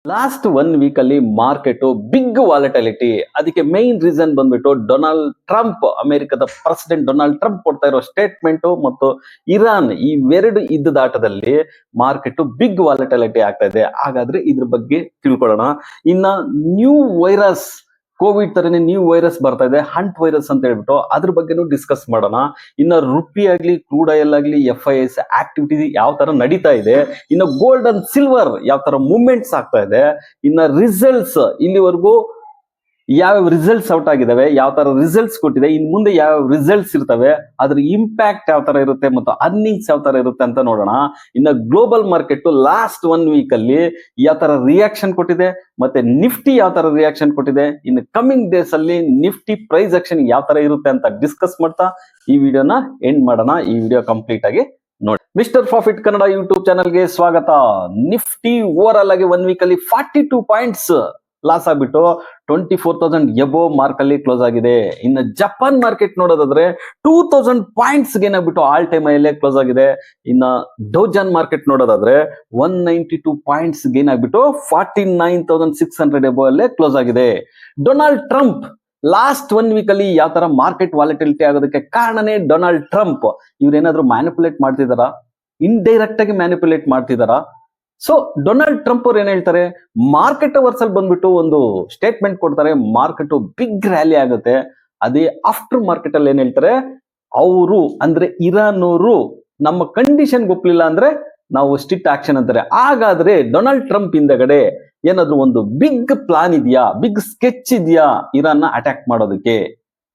Last 1 weak ಅಲ್ಲಿ market big volatility. ಅದಕ್ಕೆ main reason ಬಂದ್ಬಿಟ್ಟು ಡೊನಾಲ್ಡ್ ಟ್ರಂಪ್, ಅಮೆರಿಕದ ಪ್ರೆಸಿಡೆಂಟ್ ಡೊನಾಲ್ಡ್ ಟ್ರಂಪ್ ಕೊಡ್ತಾ ಇರೋ ಸ್ಟೇಟ್ಮೆಂಟ್ ಮತ್ತು ಇರಾನ್ ಇವೆರಡು ಯುದ್ಧದಾಟದಲ್ಲಿ ಮಾರ್ಕೆಟ್ ಬಿಗ್ ವಾಲಟಿಲಿಟಿ ಆಗ್ತಾ ಇದೆ. ಹಾಗಾದ್ರೆ ಇದ್ರ ಬಗ್ಗೆ ತಿಳ್ಕೊಳ್ಳೋಣ. ಇನ್ನ ನ್ಯೂ ವೈರಸ್, ಕೋವಿಡ್ ತರನೇ ನ್ಯೂ ವೈರಸ್ ಬರ್ತಾ ಇದೆ, ಹಂಟ್ ವೈರಸ್ ಅಂತ ಹೇಳ್ಬಿಟ್ಟು ಅದ್ರ ಬಗ್ಗೆನೂ ಡಿಸ್ಕಸ್ ಮಾಡೋಣ. ಇನ್ನ ರುಪಿ ಆಗ್ಲಿ, ಕ್ರೂಡ್ ಆಯಿಲ್ ಆಗ್ಲಿ, FIS ಆಕ್ಟಿವಿಟಿ ಯಾವ ತರ ನಡೀತಾ ಇದೆ, ಇನ್ನು ಗೋಲ್ಡ್ ಅಂಡ್ ಸಿಲ್ವರ್ ಯಾವ ತರ ಮೂವ್ಮೆಂಟ್ಸ್ ಆಗ್ತಾ ಇದೆ, ಇನ್ನ ರಿಸಲ್ಟ್ಸ್ ಇಲ್ಲಿವರೆಗೂ ಯಾವ ರಿಸಲ್ಟ್ಸ್ ಔಟ್ ಆಗಿದಾವೆ, ಯಾವ ತರ ರಿಸಲ್ಟ್ಸ್ ಕೊಟ್ಟಿದೆ, ಇನ್ ಮುಂದೆ ಯಾವ ರಿಸಲ್ಟ್ಸ್ ಇರ್ತವೆ, ಅದ್ರ ಇಂಪ್ಯಾಕ್ಟ್ ಯಾವ ತರ ಇರುತ್ತೆ ಮತ್ತು ಅರ್ನಿಂಗ್ಸ್ ಯಾವ ತರ ಇರುತ್ತೆ ಅಂತ ನೋಡೋಣ. ಇನ್ನು ಗ್ಲೋಬಲ್ ಮಾರ್ಕೆಟ್ ಲಾಸ್ಟ್ 1 ವೀಕ್ ಅಲ್ಲಿ ಯಾವ ತರ ರಿಯಾಕ್ಷನ್ ಕೊಟ್ಟಿದೆ, ಮತ್ತೆ ನಿಫ್ಟಿ ಯಾವ ತರ ರಿಯಾಕ್ಷನ್ ಕೊಟ್ಟಿದೆ, ಇನ್ನು ಕಮಿಂಗ್ ಡೇಸ್ ಅಲ್ಲಿ ನಿಫ್ಟಿ ಪ್ರೈಸ್ ಆಕ್ಷನ್ ಯಾವ ತರ ಇರುತ್ತೆ ಅಂತ ಡಿಸ್ಕಸ್ ಮಾಡ್ತಾ ಈ ವಿಡಿಯೋನ ಎಂಡ್ ಮಾಡೋಣ. ಈ ವಿಡಿಯೋ ಕಂಪ್ಲೀಟ್ ಆಗಿ ನೋಡಿ. ಮಿಸ್ಟರ್ ಪ್ರಾಫಿಟ್ ಕನ್ನಡ ಯೂಟ್ಯೂಬ್ ಚಾನಲ್ಗೆ ಸ್ವಾಗತ. ನಿಫ್ಟಿ ಓವರ್ ಆಲ್ ಆಗಿ 1 ವೀಕ್ ಅಲ್ಲಿ 42 ಪಾಯಿಂಟ್ಸ್ ಲಾಸ್ ಆಗ್ಬಿಟ್ಟು 24,000 ಎಬೋ ಮಾರ್ಕ್ ಅಲ್ಲಿ ಕ್ಲೋಸ್ ಆಗಿದೆ. ಇನ್ನು ಜಪಾನ್ ಮಾರ್ಕೆಟ್ ನೋಡೋದಾದ್ರೆ 2,000 ಪಾಯಿಂಟ್ಸ್ ಗೇನ್ ಆಗ್ಬಿಟ್ಟು ಆಲ್ ಟೈಮ್ ಅಲ್ಲೇ ಕ್ಲೋಸ್ ಆಗಿದೆ. ಇನ್ನ ಡೌಜನ್ ಮಾರ್ಕೆಟ್ ನೋಡೋದಾದ್ರೆ 192 ಪಾಯಿಂಟ್ಸ್ ಗೇನ್ ಆಗ್ಬಿಟ್ಟು 49,600 ಎಬೋ ಅಲ್ಲೇ ಕ್ಲೋಸ್ ಆಗಿದೆ. ಡೊನಾಲ್ಡ್ ಟ್ರಂಪ್ ಲಾಸ್ಟ್ 1 ವೀಕ್ ಅಲ್ಲಿ ಯಾವ ತರ ಮಾರ್ಕೆಟ್ ವಾಲಿಟಿಲಿಟಿ ಆಗೋದಕ್ಕೆ ಕಾರಣನೇ ಡೊನಾಲ್ಡ್ ಟ್ರಂಪ್. ಇವ್ರೇನಾದ್ರೂ ಮ್ಯಾನಿಪುಲೇಟ್ ಮಾಡ್ತಿದಾರಾ, ಇಂಡೈರೆಕ್ಟ್ ಆಗಿ ಮ್ಯಾನಿಪುಲೇಟ್ ಮಾಡ್ತಿದಾರಾ? ಸೊ ಡೊನಾಲ್ಡ್ ಟ್ರಂಪ್ ಅವ್ರು ಏನ್ ಹೇಳ್ತಾರೆ, ಮಾರ್ಕೆಟ್ ಅವರ್ಸ್ ಅಲ್ಲಿ ಬಂದ್ಬಿಟ್ಟು ಒಂದು ಸ್ಟೇಟ್ಮೆಂಟ್ ಕೊಡ್ತಾರೆ, ಮಾರ್ಕೆಟ್ ಬಿಗ್ ರ್ಯಾಲಿ ಆಗುತ್ತೆ. ಅದೇ ಆಫ್ಟರ್ ಮಾರ್ಕೆಟ್ ಅಲ್ಲಿ ಏನ್ ಹೇಳ್ತಾರೆ, ಅವರು ಅಂದ್ರೆ ಇರಾನ್ ಅವರು ನಮ್ಮ ಕಂಡೀಷನ್ ಒಪ್ಲಿಲ್ಲ ಅಂದ್ರೆ ನಾವು ಸ್ಟ್ರಿಕ್ಟ್ ಆಕ್ಷನ್ ಅಂತಾರೆ. ಹಾಗಾದ್ರೆ ಡೊನಾಲ್ಡ್ ಟ್ರಂಪ್ ಹಿಂದಗಡೆ ಏನಾದ್ರು ಒಂದು ಬಿಗ್ ಪ್ಲಾನ್ ಇದೆಯಾ, ಬಿಗ್ ಸ್ಕೆಚ್ ಇದೆಯಾ ಇರಾನ್ ನ ಅಟ್ಯಾಕ್ ಮಾಡೋದಕ್ಕೆ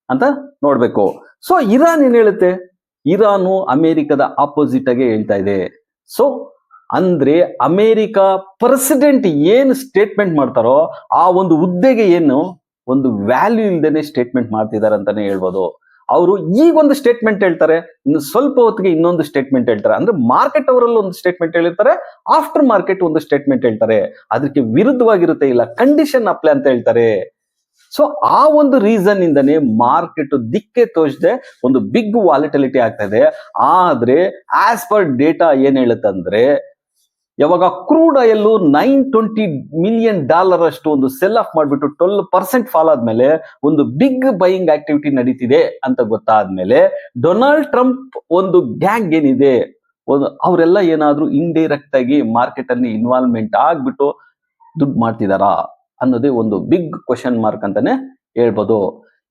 ಅಂತ ನೋಡ್ಬೇಕು. ಸೊ ಇರಾನ್ ಏನ್ ಹೇಳುತ್ತೆ, ಇರಾನು ಅಮೆರಿಕದ ಆಪೋಸಿಟ್ ಆಗಿ ಹೇಳ್ತಾ ಇದೆ. ಸೊ ಅಂದ್ರೆ ಅಮೆರಿಕ ಪ್ರೆಸಿಡೆಂಟ್ ಏನು ಸ್ಟೇಟ್ಮೆಂಟ್ ಮಾಡ್ತಾರೋ ಆ ಒಂದು ಹುದ್ದೆಗೆ ಏನು ಒಂದು ವ್ಯಾಲ್ಯೂ ಇಲ್ದೇನೆ ಸ್ಟೇಟ್ಮೆಂಟ್ ಮಾಡ್ತಿದ್ದಾರೆ ಅಂತಾನೆ ಹೇಳ್ಬೋದು. ಅವರು ಈಗೊಂದು ಸ್ಟೇಟ್ಮೆಂಟ್ ಹೇಳ್ತಾರೆ, ಇನ್ನು ಸ್ವಲ್ಪ ಹೊತ್ತಿಗೆ ಇನ್ನೊಂದು ಸ್ಟೇಟ್ಮೆಂಟ್ ಹೇಳ್ತಾರೆ. ಅಂದ್ರೆ ಮಾರ್ಕೆಟ್ ಅವರಲ್ಲಿ ಒಂದು ಸ್ಟೇಟ್ಮೆಂಟ್ ಹೇಳಿರ್ತಾರೆ, ಆಫ್ಟರ್ ಮಾರ್ಕೆಟ್ ಒಂದು ಸ್ಟೇಟ್ಮೆಂಟ್ ಹೇಳ್ತಾರೆ. ಅದಕ್ಕೆ ವಿರುದ್ಧವಾಗಿರುತ್ತೆ, ಇಲ್ಲ ಕಂಡೀಷನ್ ಅಪ್ಲೈ ಅಂತ ಹೇಳ್ತಾರೆ. ಸೊ ಆ ಒಂದು ರೀಸನ್ ಇಂದನೇ ಮಾರ್ಕೆಟ್ ದಿಕ್ಕೆ ತೋಚದೆ ಒಂದು ಬಿಗ್ ವಾಲಿಟಿಲಿಟಿ ಆಗ್ತಾ ಇದೆ. ಆದ್ರೆ ಆಸ್ ಪರ್ ಡೇಟಾ ಏನ್ ಹೇಳುತ್ತಂದ್ರೆ, ಯಾವಾಗ ಕ್ರೂಡ್ ಆಯಿಲ್ $920 ಮಿಲಿಯನ್ ಅಷ್ಟು ಒಂದು ಸೆಲ್ ಆಫ್ ಮಾಡ್ಬಿಟ್ಟು 12% ಫಾಲ್ ಆದ್ಮೇಲೆ ಒಂದು ಬಿಗ್ ಬೈಯಿಂಗ್ ಆಕ್ಟಿವಿಟಿ ನಡೀತಿದೆ ಅಂತ ಗೊತ್ತಾದ್ಮೇಲೆ ಡೊನಾಲ್ಡ್ ಟ್ರಂಪ್ ಒಂದು ಗ್ಯಾಂಗ್ ಏನಿದೆ ಅವರೆಲ್ಲ ಏನಾದ್ರೂ ಇಂಡೈರೆಕ್ಟ್ ಆಗಿ ಮಾರ್ಕೆಟ್ ಅಲ್ಲಿ ಇನ್ವಾಲ್ವ್ಮೆಂಟ್ ಆಗ್ಬಿಟ್ಟು ದುಡ್ಡು ಮಾಡ್ತಿದಾರಾ ಅನ್ನೋದೇ ಒಂದು ಬಿಗ್ ಕ್ವಶನ್ ಮಾರ್ಕ್ ಅಂತಾನೆ ಹೇಳ್ಬೋದು.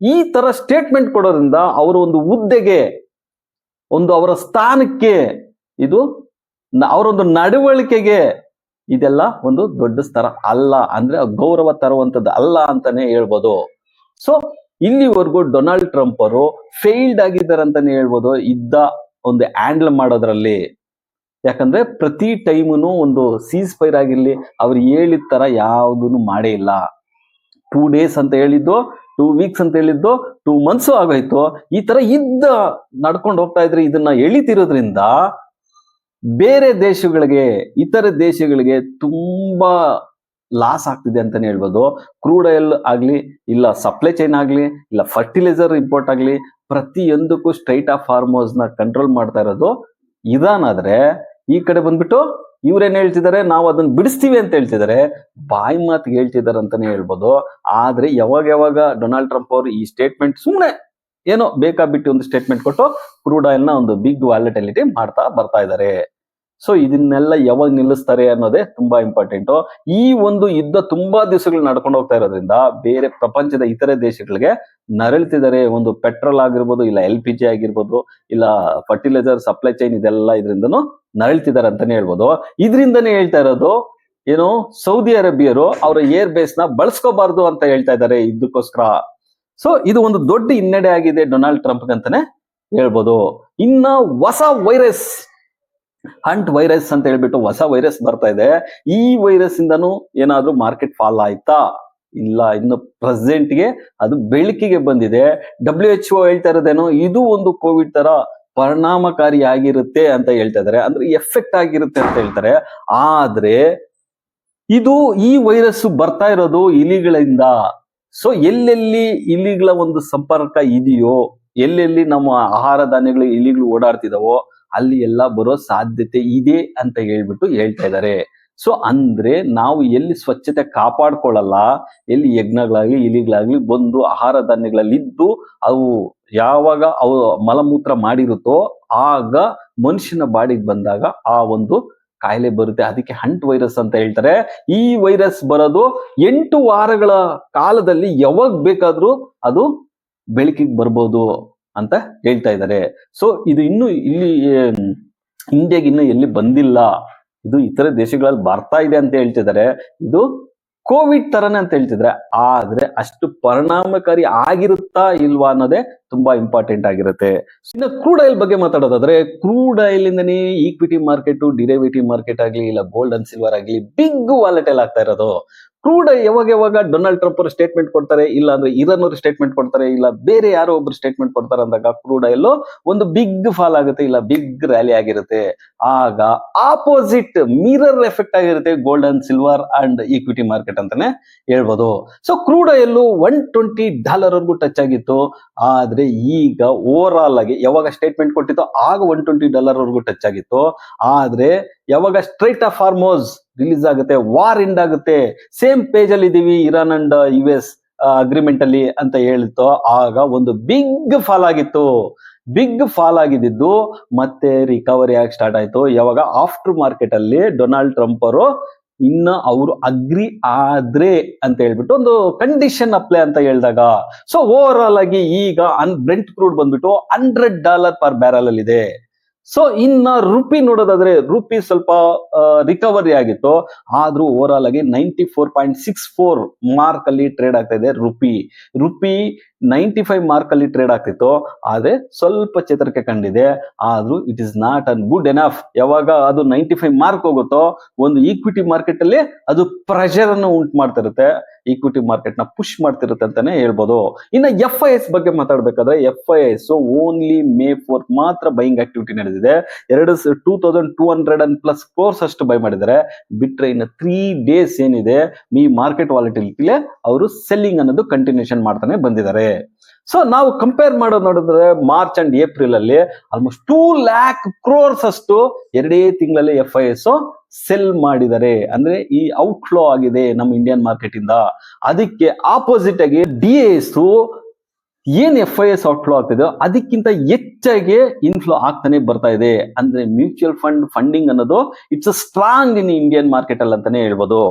ಈ ತರ ಸ್ಟೇಟ್ಮೆಂಟ್ ಕೊಡೋದ್ರಿಂದ ಅವರ ಒಂದು ಹುದ್ದೆಗೆ, ಒಂದು ಅವರ ಸ್ಥಾನಕ್ಕೆ, ಇದು ಅವರೊಂದು ನಡವಳಿಕೆಗೆ ಇದೆಲ್ಲ ಒಂದು ದೊಡ್ಡ ಸ್ತರ ಅಲ್ಲ, ಅಂದ್ರೆ ಗೌರವ ತರುವಂತದ್ದು ಅಲ್ಲ ಅಂತಾನೆ ಹೇಳ್ಬೋದು. ಸೊ ಇಲ್ಲಿವರೆಗೂ ಡೊನಾಲ್ಡ್ ಟ್ರಂಪ್ ಅವರು ಫೇಲ್ಡ್ ಆಗಿದ್ದಾರೆ ಅಂತಾನೆ ಹೇಳ್ಬೋದು ಇದ್ದ ಒಂದು ಹ್ಯಾಂಡಲ್ ಮಾಡೋದ್ರಲ್ಲಿ. ಯಾಕಂದ್ರೆ ಪ್ರತಿ ಟೈಮುನು ಒಂದು ಸೀಸ್ ಫೈರ್ ಆಗಿರ್ಲಿ ಅವ್ರು ಹೇಳಿದ ತರ ಯಾವುದನ್ನು ಮಾಡೇ ಇಲ್ಲ. 2 days ಅಂತ ಹೇಳಿದ್ದು, 2 weeks ಅಂತ ಹೇಳಿದ್ದು, 2 months ಆಗೋಯ್ತು. ಈ ತರ ನಡ್ಕೊಂಡು ಹೋಗ್ತಾ ಇದ್ರೆ ಇದನ್ನ ಎಳಿತಿರೋದ್ರಿಂದ ಬೇರೆ ದೇಶಗಳಿಗೆ, ಇತರ ದೇಶಗಳಿಗೆ ತುಂಬಾ ಲಾಸ್ ಆಗ್ತಿದೆ ಅಂತಾನೆ ಹೇಳ್ಬೋದು. ಕ್ರೂಡ್ ಆಯಿಲ್ ಆಗ್ಲಿ, ಇಲ್ಲ ಸಪ್ಲೈ ಚೈನ್ ಆಗ್ಲಿ, ಇಲ್ಲ ಫರ್ಟಿಲೈಸರ್ ಇಂಪೋರ್ಟ್ ಆಗ್ಲಿ, ಪ್ರತಿಯೊಂದಕ್ಕೂ ಸ್ಟ್ರೈಟ್ ಆಫ್ ಹಾರ್ಮೋನ್ಸ್ ನ ಕಂಟ್ರೋಲ್ ಮಾಡ್ತಾ ಇರೋದು ಇರಾನ್. ಆದ್ರೆ ಈ ಕಡೆ ಬಂದ್ಬಿಟ್ಟು ಇವ್ರೇನ್ ಹೇಳ್ತಿದ್ದಾರೆ, ನಾವು ಅದನ್ನ ಬಿಡಿಸ್ತೀವಿ ಅಂತ ಹೇಳ್ತಿದ್ದಾರೆ, ಬಾಯಿ ಮಾತಿಗೆ ಹೇಳ್ತಿದ್ದಾರೆ ಅಂತಾನೆ ಹೇಳ್ಬೋದು. ಆದ್ರೆ ಯಾವಾಗ ಡೊನಾಲ್ಡ್ ಟ್ರಂಪ್ ಅವರು ಈ ಸ್ಟೇಟ್ಮೆಂಟ್ ಸುಮ್ಮನೆ ಏನೋ ಬೇಕಾಬಿಟ್ಟು ಒಂದು ಸ್ಟೇಟ್ಮೆಂಟ್ ಕೊಟ್ಟು ಕ್ರೂಡ್ ಆಯಿಲ್ ನ ಒಂದು ಬಿಗ್ ವಾಲಿಟಿಲಿಟಿ ಮಾಡ್ತಾ ಬರ್ತಾ ಇದ್ದಾರೆ. ಸೊ ಇದನ್ನೆಲ್ಲ ಯಾವಾಗ ನಿಲ್ಲಿಸ್ತಾರೆ ಅನ್ನೋದೇ ತುಂಬಾ ಇಂಪಾರ್ಟೆಂಟ್. ಈ ಒಂದು ಯುದ್ಧ ತುಂಬಾ ದಿವಸಗಳು ನಡ್ಕೊಂಡು ಹೋಗ್ತಾ ಇರೋದ್ರಿಂದ ಬೇರೆ ಪ್ರಪಂಚದ ಇತರೆ ದೇಶಗಳಿಗೆ ನರಳ್ತಿದ್ದಾರೆ. ಒಂದು ಪೆಟ್ರೋಲ್ ಆಗಿರ್ಬೋದು, ಇಲ್ಲ LPG ಆಗಿರ್ಬೋದು, ಇಲ್ಲ ಫರ್ಟಿಲೈಸರ್ ಸಪ್ಲೈ ಚೈನ್, ಇದೆಲ್ಲ ಇದರಿಂದನೂ ನರಳ್ತಿದ್ದಾರೆ ಅಂತಾನೆ ಹೇಳ್ಬೋದು. ಇದರಿಂದನೇ ಹೇಳ್ತಾ ಇರೋದು ಏನು, ಸೌದಿ ಅರೇಬಿಯರು ಅವರ ಏರ್ ಬೇಸ್ ನ ಬಳಸ್ಕೋಬಾರ್ದು ಅಂತ ಹೇಳ್ತಾ ಇದ್ದಾರೆ ಇದಕ್ಕೋಸ್ಕರ. ಸೊ ಇದು ಒಂದು ದೊಡ್ಡ ಹಿನ್ನಡೆ ಆಗಿದೆ ಡೊನಾಲ್ಡ್ ಟ್ರಂಪ್ ಅಂತಾನೆ ಹೇಳ್ಬೋದು. ಇನ್ನ ಹೊಸ ವೈರಸ್, ಹಂಟ್ ವೈರಸ್ ಅಂತ ಹೇಳ್ಬಿಟ್ಟು ಹೊಸ ವೈರಸ್ ಬರ್ತಾ ಇದೆ. ಈ ವೈರಸ್ ಇಂದನೂ ಏನಾದ್ರೂ ಮಾರ್ಕೆಟ್ ಫಾಲ್ ಆಯ್ತಾ? ಇಲ್ಲ, ಇನ್ನು ಪ್ರೆಸೆಂಟ್ಗೆ ಅದು ಬೆಳಕಿಗೆ ಬಂದಿದೆ. WHO ಹೇಳ್ತಾ ಇರೋದೇನೋ ಇದು ಒಂದು ಕೋವಿಡ್ ತರ ಪರಿಣಾಮಕಾರಿಯಾಗಿರುತ್ತೆ ಅಂತ ಹೇಳ್ತಾ ಇದಾರೆ, ಅಂದ್ರೆ ಎಫೆಕ್ಟ್ ಆಗಿರುತ್ತೆ ಅಂತ ಹೇಳ್ತಾರೆ. ಆದ್ರೆ ಇದು ಈ ವೈರಸ್ ಬರ್ತಾ ಇರೋದು ಇಲಿಗಳಿಂದ. ಸೊ ಎಲ್ಲೆಲ್ಲಿ ಇಲಿಗಳ ಒಂದು ಸಂಪರ್ಕ ಇದೆಯೋ, ಎಲ್ಲೆಲ್ಲಿ ನಮ್ಮ ಆಹಾರ ಧಾನ್ಯಗಳು ಇಲಿಗಳು ಓಡಾಡ್ತಿದಾವೋ ಅಲ್ಲಿ ಎಲ್ಲ ಬರೋ ಸಾಧ್ಯತೆ ಇದೆ ಅಂತ ಹೇಳ್ಬಿಟ್ಟು ಹೇಳ್ತಾ ಇದ್ದಾರೆ. ಸೊ ಅಂದ್ರೆ ನಾವು ಎಲ್ಲಿ ಸ್ವಚ್ಛತೆ ಕಾಪಾಡ್ಕೊಳ್ಳಲ್ಲ, ಎಲ್ಲಿ ಯಜ್ಞಗಳಾಗ್ಲಿ ಇಲಿಗಳಾಗ್ಲಿ ಬಂದು ಆಹಾರ ಧಾನ್ಯಗಳಲ್ಲಿ ಇದ್ದು ಅವು ಯಾವಾಗ ಅವು ಮಲಮೂತ್ರ ಮಾಡಿರುತ್ತೋ ಆಗ ಮನುಷ್ಯನ ಬಾಡಿಗೆ ಬಂದಾಗ ಆ ಒಂದು ಕಾಯಿಲೆ ಬರುತ್ತೆ. ಅದಕ್ಕೆ ಹಂಟ್ ವೈರಸ್ ಅಂತ ಹೇಳ್ತಾರೆ. ಈ ವೈರಸ್ ಬರೋದು 8 ವಾರಗಳ ಕಾಲದಲ್ಲಿ ಯಾವಾಗ ಬೇಕಾದ್ರೂ ಅದು ಬೆಳಕಿಗೆ ಬರ್ಬೋದು ಅಂತ ಹೇಳ್ತಾ ಇದ್ದಾರೆ. ಸೊ ಇದು ಇನ್ನು ಇಲ್ಲಿ ಇಂಡಿಯಾಗೆ ಇನ್ನು ಎಲ್ಲಿ ಬಂದಿಲ್ಲ, ಇದು ಇತರ ದೇಶಗಳಲ್ಲಿ ಬರ್ತಾ ಇದೆ ಅಂತ ಹೇಳ್ತಿದ್ದಾರೆ. ಇದು ಕೋವಿಡ್ ತರನೇ ಅಂತ ಹೇಳ್ತಿದ್ರೆ, ಆದ್ರೆ ಅಷ್ಟು ಪರಿಣಾಮಕಾರಿ ಆಗಿರುತ್ತಾ ಇಲ್ವಾ ಅನ್ನೋದೇ ತುಂಬಾ ಇಂಪಾರ್ಟೆಂಟ್ ಆಗಿರುತ್ತೆ. ಇನ್ನು ಕ್ರೂಡ್ ಆಯಿಲ್ ಬಗ್ಗೆ ಮಾತಾಡೋದಾದ್ರೆ, ಕ್ರೂಡ್ ಆಯಿಲ್ ಇಂದನೇ ಈಕ್ವಿಟಿ ಮಾರ್ಕೆಟ್, ಡಿರೈವೇಟಿವ್ ಮಾರ್ಕೆಟ್ ಆಗ್ಲಿ ಇಲ್ಲ ಗೋಲ್ಡ್ ಅಂಡ್ ಸಿಲ್ವರ್ ಆಗ್ಲಿ ಬಿಗ್ ವಾಲೆಟೈಲ್ ಆಗ್ತಾ ಇರೋದು. ಕ್ರೂಡ್ ಯಾವಾಗ ಡೊನಾಲ್ಡ್ ಟ್ರಂಪ್ ಅವರು ಸ್ಟೇಟ್ಮೆಂಟ್ ಕೊಡ್ತಾರೆ, ಇಲ್ಲ ಅಂದ್ರೆ ಇರಾನ್ ಅವರು ಸ್ಟೇಟ್ಮೆಂಟ್ ಕೊಡ್ತಾರೆ, ಇಲ್ಲ ಬೇರೆ ಯಾರೋ ಒಬ್ರು ಸ್ಟೇಟ್ಮೆಂಟ್ ಕೊಡ್ತಾರೆ ಅಂದಾಗ ಕ್ರೂಡ್ ಆಯಿಲ್ ಒಂದು ಬಿಗ್ ಫಾಲ್ ಆಗುತ್ತೆ, ಇಲ್ಲ ಬಿಗ್ ರ್ಯಾಲಿ ಆಗಿರುತ್ತೆ. ಆಗ ಆಪೋಸಿಟ್ ಮಿರರ್ ಎಫೆಕ್ಟ್ ಆಗಿರುತ್ತೆ gold and silver and equity market ಅಂತಾನೆ ಹೇಳ್ಬೋದು. ಸೊ ಕ್ರೂಡ್ ಆಯಿಲ್ $120 ವರೆಗೂ ಟಚ್ ಆಗಿತ್ತು. ಆದ್ರೆ ಈಗ ಓವರ್ ಆಲ್ ಆಗಿ ಯಾವಾಗ ಸ್ಟೇಟ್ಮೆಂಟ್ ಕೊಟ್ಟಿತ್ತು ಆಗ $120 ವರೆಗೂ ಟಚ್ ಆಗಿತ್ತು. ಆದ್ರೆ ಯಾವಾಗ ಸ್ಟ್ರೈಟ್ ಆಫ್ ಹಾರ್ಮೋಸ್ ರಿಲೀಸ್ ಆಗುತ್ತೆ, ವಾರ್ ಎಂಡ್ ಆಗುತ್ತೆ, ಸೇಮ್ ಪೇಜ್ ಅಲ್ಲಿ ಇದೀವಿ ಇರಾನ್ ಅಂಡ್ US ಅಗ್ರಿಮೆಂಟ್ ಅಲ್ಲಿ ಅಂತ ಹೇಳಿತ್ತು, ಆಗ ಒಂದು ಬಿಗ್ ಫಾಲ್ ಆಗಿತ್ತು. ಬಿಗ್ ಫಾಲ್ ಆಗಿದ್ದು ಮತ್ತೆ ರಿಕವರಿ ಆಗಿ ಸ್ಟಾರ್ಟ್ ಆಯ್ತು ಯಾವಾಗ ಆಫ್ಟರ್ ಮಾರ್ಕೆಟ್ ಅಲ್ಲಿ ಡೊನಾಲ್ಡ್ ಟ್ರಂಪ್ ಅವರು ಇನ್ನ ಅವರು ಅಗ್ರಿ ಆದ್ರೆ ಅಂತ ಹೇಳ್ಬಿಟ್ಟು ಒಂದು ಕಂಡೀಷನ್ ಅಪ್ಲೈ ಅಂತ ಹೇಳಿದಾಗ, ಸೊ ಓವರ್ ಆಲ್ ಆಗಿ ಈಗ ಬ್ರೆಂಟ್ ಕ್ರೂಡ್ ಬಂದ್ಬಿಟ್ಟು $100 ಪರ್ ಬ್ಯಾರಲ್ ಅಲ್ಲಿ ಇದೆ. ಸೊ ಇನ್ನ ರುಪಿ ನೋಡೋದಾದ್ರೆ ರುಪಿ ಸ್ವಲ್ಪ ರಿಕವರಿ ಆಗಿತ್ತು, ಆದ್ರೂ ಓವರ್ ಆಲ್ ಆಗಿ 94.64 ಮಾರ್ಕ್ ಅಲ್ಲಿ ಟ್ರೇಡ್ ಆಗ್ತಾ ಇದೆ. ರುಪಿ 95 ಮಾರ್ಕ್ ಅಲ್ಲಿ ಟ್ರೇಡ್ ಆಗ್ತಿತ್ತು, ಆದ್ರೆ ಸ್ವಲ್ಪ ಚೇತರಿಕೆ ಕಂಡಿದೆ. ಆದ್ರೂ it is not an good enough. ಯಾವಾಗ ಅದು 95 ಮಾರ್ಕ್ ಹೋಗುತ್ತೋ ಒಂದು ಈಕ್ವಿಟಿ ಮಾರ್ಕೆಟ್ ಅಲ್ಲಿ ಅದು ಪ್ರೆಷರ್ ಅನ್ನು ಉಂಟು ಮಾಡ್ತಿರುತ್ತೆ, ಈಕ್ವಿಟಿ ಮಾರ್ಕೆಟ್ ನ ಪುಷ್ ಮಾಡ್ತಿರುತ್ತೆ ಅಂತಾನೆ ಹೇಳ್ಬೋದು. ಇನ್ನು FIS ಬಗ್ಗೆ ಮಾತಾಡ್ಬೇಕಾದ್ರೆ, FIS ಓನ್ಲಿ May 4 ಮಾತ್ರ ಬೈಯಿಂಗ್ ಆಕ್ಟಿವಿಟಿ ನಡೆದಿದೆ. 2200+ ಕ್ರೋರ್ಸ್ ಅಷ್ಟು ಬೈ ಮಾಡಿದ್ದಾರೆ. ಬಿಟ್ರೆ ಇನ್ನು 3 days ಏನಿದೆ ಈ ಮಾರ್ಕೆಟ್ ವಾಲಿಟಿಲಿಟಿಲಿ ಅವರು ಸೆಲ್ಲಿಂಗ್ ಅನ್ನೋದು ಕಂಟಿನ್ಯೂಷನ್ ಮಾಡ್ತಾನೆ ಬಂದಿದ್ದಾರೆ. ಸೊ ನಾವು ಕಂಪೇರ್ ಮಾಡೋದು ನೋಡಿದ್ರೆ ಮಾರ್ಚ್ ಅಂಡ್ ಏಪ್ರಿಲ್ ಅಲ್ಲಿ ಆಲ್ಮೋಸ್ಟ್ 2 lakh crores ಅಷ್ಟು 2 ತಿಂಗಳಲ್ಲಿ FIS ಸೆಲ್ ಮಾಡಿದ್ದಾರೆ. ಅಂದ್ರೆ ಈ ಔಟ್ಫ್ಲೋ ಆಗಿದೆ ನಮ್ಮ ಇಂಡಿಯನ್ ಮಾರ್ಕೆಟ್ ಇಂದ. ಅದಕ್ಕೆ ಆಪೋಸಿಟ್ ಆಗಿ DAS ಏನ್ FIS ಔಟ್ಫ್ಲೋ ಆಗ್ತಿದೆ ಅದಕ್ಕಿಂತ ಹೆಚ್ಚಾಗಿ ಇನ್ಫ್ಲೋ ಆಗ್ತಾನೆ ಬರ್ತಾ ಇದೆ. ಅಂದ್ರೆ ಮ್ಯೂಚುವಲ್ ಫಂಡಿಂಗ್ ಅನ್ನೋದು it's strong in Indian market ಅಲ್ಲಿ ಅಂತಾನೆ ಹೇಳ್ಬೋದು.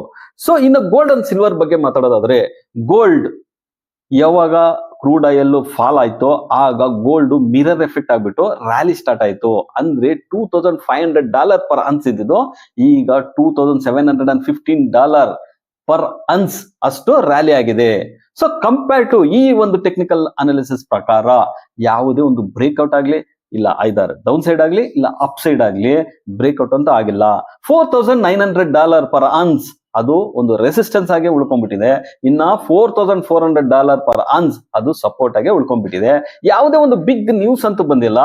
ಸೊ ಇನ್ನು ಗೋಲ್ಡ್ ಅಂಡ್ ಸಿಲ್ವರ್ ಬಗ್ಗೆ ಮಾತಾಡೋದಾದ್ರೆ, ಗೋಲ್ಡ್ ಯಾವಾಗ ಕ್ರೂಡ್ ಆಯಿಲ್ ಫಾಲ್ ಆಯ್ತು ಆಗ ಗೋಲ್ಡ್ ಮಿರರ್ ಎಫೆಕ್ಟ್ ಆಗ್ಬಿಟ್ಟು ರ್ಯಾಲಿ ಸ್ಟಾರ್ಟ್ ಆಯ್ತು. ಅಂದ್ರೆ $2,500 ಪರ್ ಅನ್ಸ್ ಇದ್ದಿದ್ದು ಈಗ $2,715 ಪರ್ ಅನ್ಸ್ ಅಷ್ಟು ರ್ಯಾಲಿ ಆಗಿದೆ. ಸೊ ಕಂಪೇರ್ ಟು ಈ ಒಂದು ಟೆಕ್ನಿಕಲ್ ಅನಾಲಿಸಿಸ್ ಪ್ರಕಾರ ಯಾವುದೇ ಒಂದು ಬ್ರೇಕ್ಔಟ್ ಆಗ್ಲಿ, ಇಲ್ಲ ಐದರ್ ಡೌನ್ ಸೈಡ್ ಆಗ್ಲಿ ಇಲ್ಲ ಅಪ್ ಸೈಡ್ ಆಗ್ಲಿ ಬ್ರೇಕ್ಔಟ್ ಅಂತ ಆಗಿಲ್ಲ. $4,900 ಪರ್ ಅನ್ಸ್ ಅದು ಒಂದು ರೆಸಿಸ್ಟೆನ್ಸ್ ಆಗಿ ಉಳ್ಕೊಂಡ್ಬಿಟ್ಟಿದೆ. ಇನ್ನ $4,400 ಪರ್ ಅನ್ಸ್ ಅದು ಸಪೋರ್ಟ್ ಆಗಿ ಉಳ್ಕೊಂಡ್ಬಿಟ್ಟಿದೆ. ಯಾವುದೇ ಒಂದು ಬಿಗ್ ನ್ಯೂಸ್ ಅಂತೂ ಬಂದಿಲ್ಲ.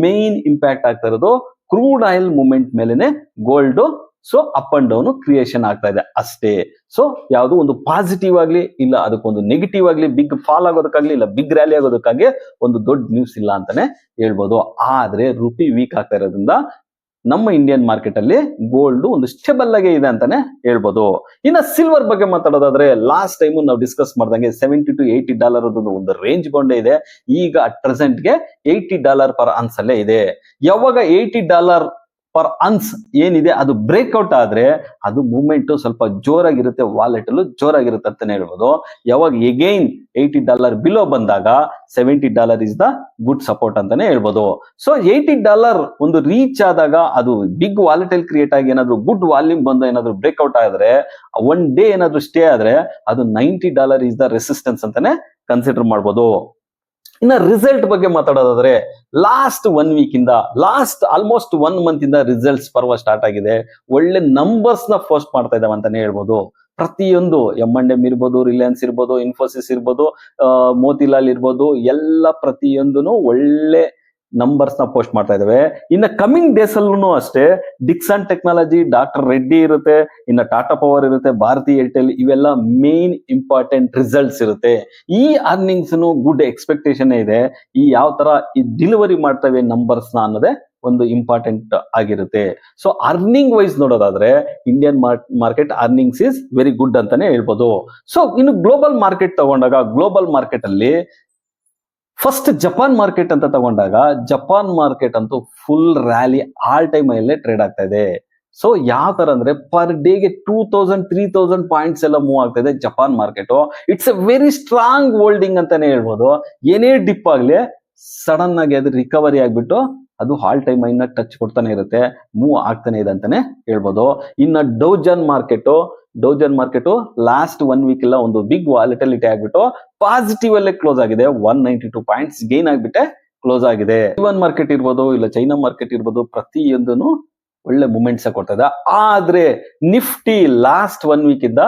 ಮೇನ್ ಇಂಪ್ಯಾಕ್ಟ್ ಆಗ್ತಾ ಇರೋದು ಕ್ರೂಡ್ ಆಯಿಲ್ ಮೂವ್ಮೆಂಟ್ ಮೇಲೆನೆ gold so up and down creation ಆಗ್ತಾ ಇದೆ ಅಷ್ಟೇ. ಸೊ ಯಾವುದು ಒಂದು ಪಾಸಿಟಿವ್ ಆಗ್ಲಿ ಇಲ್ಲ ಅದಕ್ಕೊಂದು ನೆಗೆಟಿವ್ ಆಗ್ಲಿ, ಬಿಗ್ ಫಾಲ್ ಆಗೋದಕ್ಕಾಗ್ಲಿ ಇಲ್ಲ ಬಿಗ್ ರ್ಯಾಲಿ ಆಗೋದಕ್ಕಾಗಿ ಒಂದು ದೊಡ್ಡ ನ್ಯೂಸ್ ಇಲ್ಲ ಅಂತಾನೆ ಹೇಳ್ಬೋದು. ಆದ್ರೆ ರುಪಿ ವೀಕ್ ಆಗ್ತಾ ಇರೋದ್ರಿಂದ ನಮ್ಮ ಇಂಡಿಯನ್ ಮಾರ್ಕೆಟ್ ಅಲ್ಲಿ ಗೋಲ್ಡ್ ಒಂದು ಸ್ಟೇಬಲ್ ಆಗಿ ಇದೆ ಅಂತಾನೆ ಹೇಳ್ಬೋದು. ಇನ್ನು ಸಿಲ್ವರ್ ಬಗ್ಗೆ ಮಾತಾಡೋದಾದ್ರೆ, ಲಾಸ್ಟ್ ಟೈಮ್ ನಾವು ಡಿಸ್ಕಸ್ ಮಾಡ್ದಂಗೆ $70 to $80 ಒಂದು ರೇಂಜ್ ಗೊಂಡೆ ಇದೆ. ಈಗ ಅಟ್ ಪ್ರೆಸೆಂಟ್ ಗೆ $80 ಪರ್ ಅನ್ಸ್ ಅಲ್ಲೇ ಇದೆ. ಯಾವಾಗ $80 ಪರ್ ಅನ್ಸ್ ಏನಿದೆ ಅದು ಬ್ರೇಕ್ಔಟ್ ಆದ್ರೆ ಅದು ಮೂವ್ಮೆಂಟ್ ಸ್ವಲ್ಪ ಜೋರಾಗಿರುತ್ತೆ, ವಾಲೆಟಲ್ ಜೋರಾಗಿರುತ್ತೆ ಅಂತಾನೆ ಹೇಳ್ಬೋದು. ಯಾವಾಗ ಎಗೈನ್ $80 ಬಿಲೋ ಬಂದಾಗ $70 ಇಸ್ ದ ಗುಡ್ ಸಪೋರ್ಟ್ ಅಂತಾನೆ ಹೇಳ್ಬೋದು. ಸೊ $80 ಒಂದು ರೀಚ್ ಆದಾಗ ಅದು ಬಿಗ್ ವಾಲೆಟೈಲ್ ಕ್ರಿಯೇಟ್ ಆಗಿ ಏನಾದ್ರು ಗುಡ್ ವಾಲ್ಯೂಮ್ ಬಂದು ಏನಾದ್ರು ಬ್ರೇಕ್ಔಟ್ ಆದ್ರೆ, ಒನ್ ಡೇ ಏನಾದ್ರು ಸ್ಟೇ ಆದ್ರೆ ಅದು $90 ಇಸ್ ದ ರೆಸಿಸ್ಟೆನ್ಸ್ ಅಂತಾನೆ ಕನ್ಸಿಡರ್ ಮಾಡ್ಬೋದು. ಇನ್ನ ರಿಸಲ್ಟ್ ಬಗ್ಗೆ ಮಾತಾಡೋದಾದ್ರೆ, ಲಾಸ್ಟ್ 1 ವೀಕ್ ಇಂದ ಆಲ್ಮೋಸ್ಟ್ 1 ಮಂತ್ ಇಂದ ರಿಸಲ್ಟ್ಸ್ ಪರ್ವ ಸ್ಟಾರ್ಟ್ ಆಗಿದೆ. ಒಳ್ಳೆ ನಂಬರ್ಸ್ ನ ಪೋಸ್ಟ್ ಮಾಡ್ತಾ ಇದಾವೆ ಅಂತಾನೆ ಹೇಳ್ಬೋದು. ಪ್ರತಿಯೊಂದು M&M ಇರ್ಬೋದು, ರಿಲಯನ್ಸ್ ಇರ್ಬೋದು, ಇನ್ಫೋಸಿಸ್ ಇರ್ಬೋದು, ಮೋತಿಲಾಲ್ ಇರ್ಬೋದು, ಎಲ್ಲ ಪ್ರತಿಯೊಂದನು ಒಳ್ಳೆ ನಂಬರ್ಸ್ ನ ಪೋಸ್ಟ್ ಮಾಡ್ತಾ ಇದಾವೆ. ಇನ್ನು ಕಮಿಂಗ್ ಡೇಸ್ ಅಲ್ಲೂ ಅಷ್ಟೇ ಡಿಕ್ಸನ್ ಟೆಕ್ನಾಲಜಿ, ಡಾಕ್ಟರ್ ರೆಡ್ಡಿ ಇರುತ್ತೆ, ಇನ್ನು ಟಾಟಾ ಪವರ್ ಇರುತ್ತೆ, ಭಾರತಿ ಏರ್ಟೆಲ್, ಇವೆಲ್ಲ ಮೇನ್ ಇಂಪಾರ್ಟೆಂಟ್ ರಿಸಲ್ಟ್ಸ್ ಇರುತ್ತೆ. ಈ ಅರ್ನಿಂಗ್ಸ್ ಗುಡ್ ಎಕ್ಸ್ಪೆಕ್ಟೇಷನ್ ಇದೆ. ಈ ಯಾವ ತರ ಈ ಡೆಲಿವರಿ ಮಾಡ್ತವೆ ನಂಬರ್ಸ್ ನ ಅನ್ನೋದೇ ಒಂದು ಇಂಪಾರ್ಟೆಂಟ್ ಆಗಿರುತ್ತೆ. ಸೊ ಅರ್ನಿಂಗ್ ವೈಸ್ ನೋಡೋದಾದ್ರೆ Indian market earnings is very good ಅಂತಾನೆ ಹೇಳ್ಬೋದು. ಸೊ ಇನ್ನು ಗ್ಲೋಬಲ್ ಮಾರ್ಕೆಟ್ ತಗೊಂಡಾಗ ಗ್ಲೋಬಲ್ ಮಾರ್ಕೆಟ್ ಅಲ್ಲಿ ಫಸ್ಟ್ ಜಪಾನ್ ಮಾರ್ಕೆಟ್ ಅಂತ ತಗೊಂಡಾಗ ಜಪಾನ್ ಮಾರ್ಕೆಟ್ ಅಂತೂ ಫುಲ್ ರ್ಯಾಲಿ ಆಲ್ ಟೈಮ್ ಅಲ್ಲೇ ಟ್ರೇಡ್ ಆಗ್ತಾ ಇದೆ. ಸೊ ಯಾವ ತರ ಅಂದ್ರೆ ಪರ್ ಡೇಗೆ 2000-3000 ಪಾಯಿಂಟ್ಸ್ ಎಲ್ಲ ಮೂವ್ ಆಗ್ತಾ ಇದೆ Japan market. It's A very strong holding ಅಂತಾನೆ ಹೇಳ್ಬೋದು. ಏನೇ ಡಿಪ್ ಆಗ್ಲಿ ಸಡನ್ ಆಗಿ ಅದು ರಿಕವರಿ ಆಗ್ಬಿಟ್ಟು ಅದು ಆಲ್ ಟೈಮ್ ಐನ ಟಚ್ ಕೊಡ್ತಾನೆ ಇರುತ್ತೆ, ಮೂವ್ ಆಗ್ತಾನೆ ಇದೆ ಅಂತಾನೆ ಹೇಳ್ಬೋದು. ಇನ್ನ ಡೌಜನ್ ಮಾರ್ಕೆಟ್ ಲಾಸ್ಟ್ 1 ವೀಕ್ ಇಲ್ಲ ಒಂದು ಬಿಗ್ ವಾಲಿಟಿಲಿಟಿ ಆಗ್ಬಿಟ್ಟು ಪಾಸಿಟಿವ್ ಅಲ್ಲೇ ಕ್ಲೋಸ್ ಆಗಿದೆ. 192 ಪಾಯಿಂಟ್ಸ್ ಗೇನ್ ಆಗ್ಬಿಟ್ಟೆ ಕ್ಲೋಸ್ ಆಗಿದೆ. ಇವನ್ ಮಾರ್ಕೆಟ್ ಇರ್ಬೋದು ಇಲ್ಲ ಚೈನಾ ಮಾರ್ಕೆಟ್ ಇರ್ಬೋದು, ಪ್ರತಿಯೊಂದನು ಒಳ್ಳೆ ಮೂಮೆಂಟ್ಸ್ ಕೊಡ್ತಾ ಇದೆ. ಆದ್ರೆ ನಿಫ್ಟಿ ಲಾಸ್ಟ್ 1 ವೀಕ್ ಇಂದ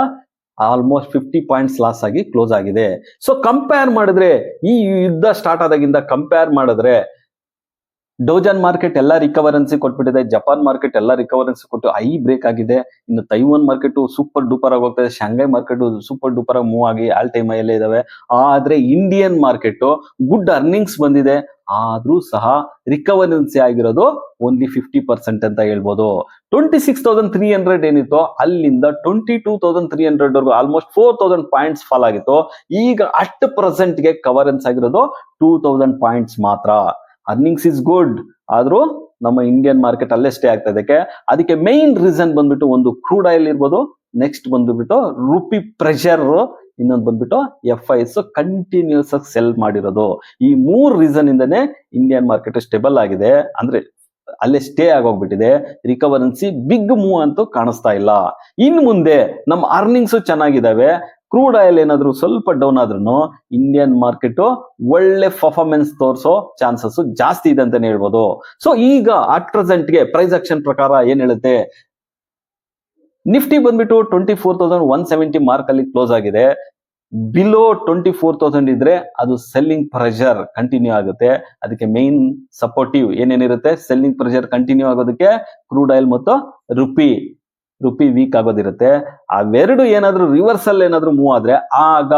ಆಲ್ಮೋಸ್ಟ್ 50 ಪಾಯಿಂಟ್ಸ್ ಲಾಸ್ ಆಗಿ ಕ್ಲೋಸ್ ಆಗಿದೆ. ಸೊ ಕಂಪೇರ್ ಮಾಡಿದ್ರೆ ಈ ಯುದ್ಧ ಸ್ಟಾರ್ಟ್ ಆದಾಗಿಂದ ಕಂಪೇರ್ ಮಾಡಿದ್ರೆ ಡೌಜನ್ ಮಾರ್ಕೆಟ್ ಎಲ್ಲ ರಿಕವರೆನ್ಸಿ ಕೊಟ್ಬಿಟ್ಟಿದೆ, ಜಪಾನ್ ಮಾರ್ಕೆಟ್ ಎಲ್ಲ ರಿಕವರೆನ್ಸಿ ಕೊಟ್ಟು ಐ ಬ್ರೇಕ್ ಆಗಿದೆ. ಇನ್ನು ತೈವಾನ್ ಮಾರ್ಕೆಟ್ ಸೂಪರ್ ಡೂಪರ್ ಆಗಿ ಹೋಗ್ತಾ ಇದೆ, ಶಾಂಘೈ ಮಾರ್ಕೆಟ್ ಸೂಪರ್ ಡೂಪರ್ ಆಗಿ ಮೂವ್ ಆಗಿ ಆಲ್ ಟೈಮ್ ಅಲ್ಲೇ ಇದಾವೆ. ಆದ್ರೆ ಇಂಡಿಯನ್ ಮಾರ್ಕೆಟ್ ಗುಡ್ ಅರ್ನಿಂಗ್ಸ್ ಬಂದಿದೆ, ಆದ್ರೂ ಸಹ ರಿಕವರೆನ್ಸಿ ಆಗಿರೋದು ಓನ್ಲಿ 50% ಅಂತ ಹೇಳ್ಬೋದು. 26,300 ಏನಿತ್ತು ಅಲ್ಲಿಂದ 22,300 ವರ್ಗು ಆಲ್ಮೋಸ್ಟ್ 4,000 ಪಾಯಿಂಟ್ಸ್ ಫಾಲ್ ಆಗಿತ್ತು. ಈಗ ಅಟ್ ಪ್ರೆಸೆಂಟ್ ಗೆ ಕವರೆನ್ಸ್ ಆಗಿರೋದು 2,000 ಪಾಯಿಂಟ್ಸ್ ಮಾತ್ರ. ಅರ್ನಿಂಗ್ಸ್ ಇಸ್ ಗುಡ್, ಆದ್ರೂ ನಮ್ಮ ಇಂಡಿಯನ್ ಮಾರ್ಕೆಟ್ ಅಲ್ಲೇ ಸ್ಟೇ ಆಗ್ತಾ ಇದೆ. ಅದಕ್ಕೆ ಮೇನ್ ರೀಸನ್ ಬಂದ್ಬಿಟ್ಟು ಒಂದು ಕ್ರೂಡ್ ಆಯಿಲ್ ಇರ್ಬೋದು, ನೆಕ್ಸ್ಟ್ ಬಂದ್ಬಿಟ್ಟು ರುಪಿ ಪ್ರೆಷರ್, ಇನ್ನೊಂದು ಬಂದ್ಬಿಟ್ಟು FIs ಕಂಟಿನ್ಯೂಸ್ ಆಗಿ ಸೆಲ್ ಮಾಡಿರೋದು. ಈ 3 ರೀಸನ್ ಇಂದನೇ ಇಂಡಿಯನ್ ಮಾರ್ಕೆಟ್ ಸ್ಟೇಬಲ್ ಆಗಿದೆ, ಅಂದ್ರೆ ಅಲ್ಲೇ ಸ್ಟೇ ಆಗೋಗ್ಬಿಟ್ಟಿದೆ. ರಿಕವರೆನ್ಸಿ ಬಿಗ್ ಮೂವ್ ಅಂತೂ ಕಾಣಿಸ್ತಾ ಇಲ್ಲ. ಇನ್ ಮುಂದೆ ನಮ್ಮ ಅರ್ನಿಂಗ್ಸ್ ಚೆನ್ನಾಗಿದಾವೆ, ಕ್ರೂಡ್ ಆಯಿಲ್ ಏನಾದ್ರು ಸ್ವಲ್ಪ ಡೌನ್ ಆದ್ರೂ ಇಂಡಿಯನ್ ಮಾರ್ಕೆಟ್ ಒಳ್ಳೆ ಪರ್ಫಾರ್ಮೆನ್ಸ್ ತೋರಿಸೋ ಚಾನ್ಸಸ್ ಜಾಸ್ತಿ ಇದೆ ಅಂತಾನೆ ಹೇಳ್ಬೋದು. ಸೊ ಈಗ ಅಟ್ ಪ್ರೆಸೆಂಟ್ ಗೆ ಪ್ರೈಸ್ ಆಕ್ಷನ್ ಪ್ರಕಾರ ಏನ್ ಹೇಳುತ್ತೆ, ನಿಫ್ಟಿ ಬಂದ್ಬಿಟ್ಟು 24,170 ಮಾರ್ಕ್ ಅಲ್ಲಿ ಕ್ಲೋಸ್ ಆಗಿದೆ. ಬಿಲೋ 24,000 ಇದ್ರೆ ಅದು ಸೆಲ್ಲಿಂಗ್ ಪ್ರೆಷರ್ ಕಂಟಿನ್ಯೂ ಆಗುತ್ತೆ. ಅದಕ್ಕೆ ಮೇನ್ ಸಪೋರ್ಟಿವ್ ಏನೇನಿರುತ್ತೆ, ಸೆಲ್ಲಿಂಗ್ ಪ್ರೆಷರ್ ಕಂಟಿನ್ಯೂ ಆಗೋದಕ್ಕೆ ಕ್ರೂಡ್ ಆಯಿಲ್ ಮತ್ತು ರುಪಿ ವೀಕ್ ಆಗೋದಿರುತ್ತೆ. ಅವೆರಡು ಏನಾದ್ರೂ ರಿವರ್ಸಲ್ ಏನಾದ್ರೂ ಮೂವ್ ಆದ್ರೆ ಆಗ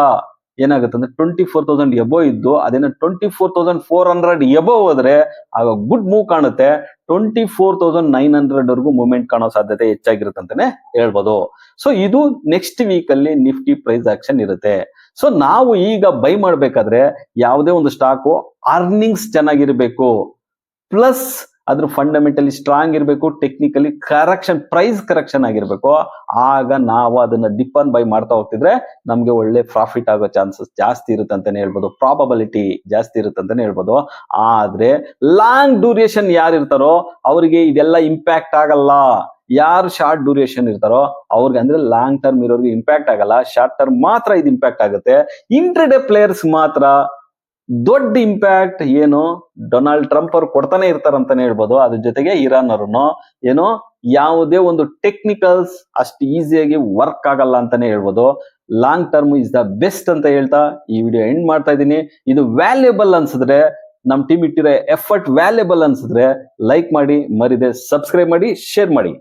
ಏನಾಗುತ್ತೆ ಅಂದ್ರೆ 24,000 ಎಬೋ ಇದ್ದು ಅದೇನೋ 24,400 ಎಬೋ ಹೋದ್ರೆ ಆಗ ಗುಡ್ ಮೂವ್ ಕಾಣುತ್ತೆ. 24,900 ವರ್ಗೂ ಮೂವ್ಮೆಂಟ್ ಕಾಣೋ ಸಾಧ್ಯತೆ ಹೆಚ್ಚಾಗಿರುತ್ತೆ ಅಂತಾನೆ ಹೇಳ್ಬೋದು. ಸೊ ಇದು ನೆಕ್ಸ್ಟ್ ವೀಕ್ ಅಲ್ಲಿ ನಿಫ್ಟಿ ಪ್ರೈಸ್ ಆಕ್ಷನ್ ಇರುತ್ತೆ. ಸೊ ನಾವು ಈಗ ಬೈ ಮಾಡ್ಬೇಕಾದ್ರೆ ಯಾವುದೇ ಒಂದು ಸ್ಟಾಕು ಅರ್ನಿಂಗ್ಸ್ ಚೆನ್ನಾಗಿರ್ಬೇಕು, ಪ್ಲಸ್ ಅದ್ರ ಫಂಡಮೆಂಟಲಿ ಸ್ಟ್ರಾಂಗ್ ಇರಬೇಕು, ಟೆಕ್ನಿಕಲಿ ಪ್ರೈಸ್ ಕರೆಕ್ಷನ್ ಆಗಿರ್ಬೇಕು. ಆಗ ನಾವು ಅದನ್ನ ಡಿಪ್ ಆನ್ ಬೈ ಮಾಡ್ತಾ ಹೋಗ್ತಿದ್ರೆ ನಮ್ಗೆ ಒಳ್ಳೆ ಪ್ರಾಫಿಟ್ ಆಗೋ ಚಾನ್ಸಸ್ ಜಾಸ್ತಿ ಇರುತ್ತೆ ಅಂತಾನೆ ಹೇಳ್ಬೋದು, ಪ್ರಾಬಬಿಲಿಟಿ ಜಾಸ್ತಿ ಇರುತ್ತೆ ಅಂತಾನೆ ಹೇಳ್ಬೋದು. ಆದ್ರೆ ಲಾಂಗ್ ಡ್ಯೂರೇಷನ್ ಯಾರು ಇರ್ತಾರೋ ಅವರಿಗೆ ಇದೆಲ್ಲ ಇಂಪ್ಯಾಕ್ಟ್ ಆಗಲ್ಲ. ಯಾರು ಶಾರ್ಟ್ ಡ್ಯೂರೇಷನ್ ಇರ್ತಾರೋ ಅವ್ರಿಗೆ ಅಂದ್ರೆ ಲಾಂಗ್ ಟರ್ಮ್ ಇರೋರಿಗೆ ಇಂಪ್ಯಾಕ್ಟ್ ಆಗಲ್ಲ, ಶಾರ್ಟ್ ಟರ್ಮ್ ಮಾತ್ರ ಇದು ಇಂಪ್ಯಾಕ್ಟ್ ಆಗುತ್ತೆ. ಇಂಟ್ರಾಡೇ ಪ್ಲೇಯರ್ಸ್ ಮಾತ್ರ ದೊಡ್ಡ ಇಂಪ್ಯಾಕ್ಟ್ ಏನು ಡೊನಾಲ್ಡ್ ಟ್ರಂಪ್ ಅವ್ರು ಕೊಡ್ತಾನೆ ಇರ್ತಾರಂತಾನೆ ಹೇಳ್ಬೋದು. ಅದ್ರ ಜೊತೆಗೆ ಇರಾನ್ ಅವ್ರನ್ನು ಏನೋ ಯಾವುದೇ ಒಂದು ಟೆಕ್ನಿಕಲ್ಸ್ ಅಷ್ಟು ಈಸಿಯಾಗಿ ವರ್ಕ್ ಆಗಲ್ಲ ಅಂತಾನೆ ಹೇಳ್ಬೋದು. Long term is the best ಅಂತ ಹೇಳ್ತಾ ಈ ವಿಡಿಯೋ ಎಂಡ್ ಮಾಡ್ತಾ ಇದ್ದೀನಿ. ಇದು ವ್ಯಾಲ್ಯೂಬಲ್ ಅನ್ಸಿದ್ರೆ, ನಮ್ ಟೀಮ್ ಇಟ್ಟಿರೋ ಎಫರ್ಟ್ ವ್ಯಾಲ್ಯೂಬಲ್ ಅನ್ಸಿದ್ರೆ ಲೈಕ್ ಮಾಡಿ, ಮರಿದೆ ಸಬ್ಸ್ಕ್ರೈಬ್ ಮಾಡಿ, ಶೇರ್ ಮಾಡಿ.